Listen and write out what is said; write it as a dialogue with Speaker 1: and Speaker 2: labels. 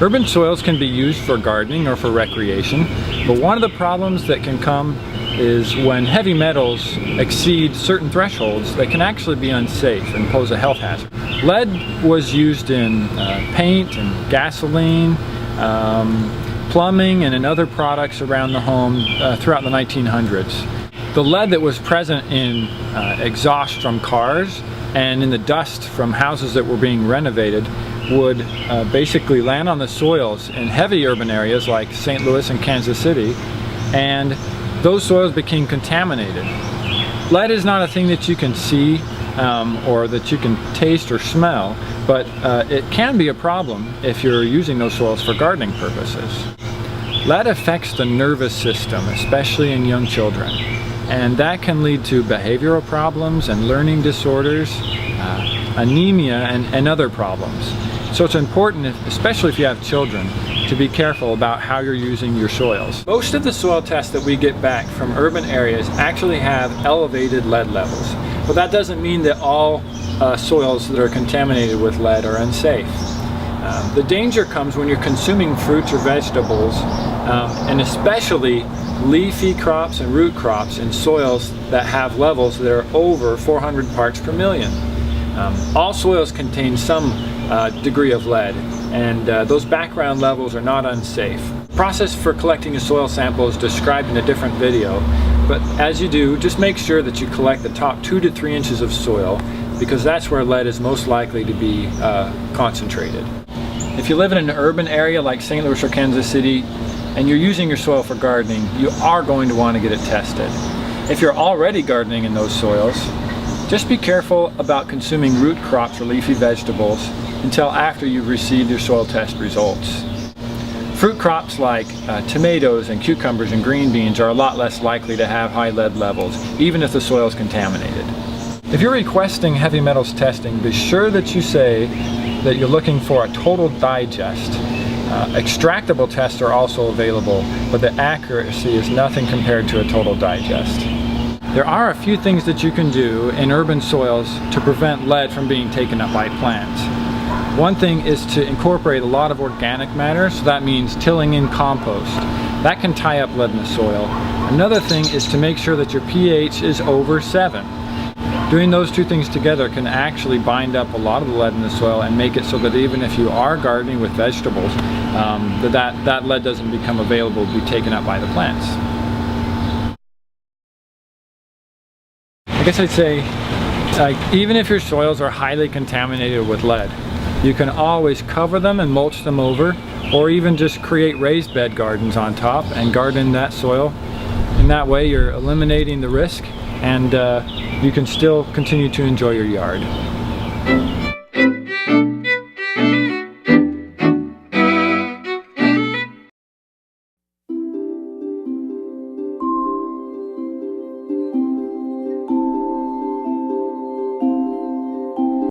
Speaker 1: Urban soils can be used for gardening or for recreation, but one of the problems that can come is when heavy metals exceed certain thresholds, they can actually be unsafe and pose a health hazard. Lead was used in paint and gasoline, plumbing, and in other products around the home throughout the 1900s. The lead that was present in exhaust from cars and in the dust from houses that were being renovated would basically land on the soils in heavy urban areas like St. Louis and Kansas City, and those soils became contaminated. Lead is not a thing that you can see or that you can taste or smell, but it can be a problem if you're using those soils for gardening purposes. Lead affects the nervous system, especially in young children, and that can lead to behavioral problems and learning disorders, anemia, and other problems. So it's important, especially if you have children, to be careful about how you're using your soils. Most of the soil tests that we get back from urban areas actually have elevated lead levels, but that doesn't mean that all soils that are contaminated with lead are unsafe. The danger comes when you're consuming fruits or vegetables, and especially leafy crops and root crops in soils that have levels that are over 400 parts per million. All soils contain some degree of lead, and those background levels are not unsafe. The process for collecting a soil sample is described in a different video, but as you do, just make sure that you collect the top 2 to 3 inches of soil, because that's where lead is most likely to be concentrated. If you live in an urban area like St. Louis or Kansas City, and you're using your soil for gardening, you are going to want to get it tested. If you're already gardening in those soils, just be careful about consuming root crops or leafy vegetables until after you've received your soil test results. Fruit crops like tomatoes and cucumbers and green beans are a lot less likely to have high lead levels, even if the soil is contaminated. If you're requesting heavy metals testing, be sure that you say that you're looking for a total digest. Extractable tests are also available, but the accuracy is nothing compared to a total digest. There are a few things that you can do in urban soils to prevent lead from being taken up by plants. One thing is to incorporate a lot of organic matter, so that means tilling in compost. That can tie up lead in the soil. Another thing is to make sure that your pH is over 7. Doing those two things together can actually bind up a lot of the lead in the soil and make it so that even if you are gardening with vegetables, that lead doesn't become available to be taken up by the plants. I guess I'd say, even if your soils are highly contaminated with lead, you can always cover them and mulch them over, or even just create raised bed gardens on top and garden that soil. In that way you're eliminating the risk, and you can still continue to enjoy your yard.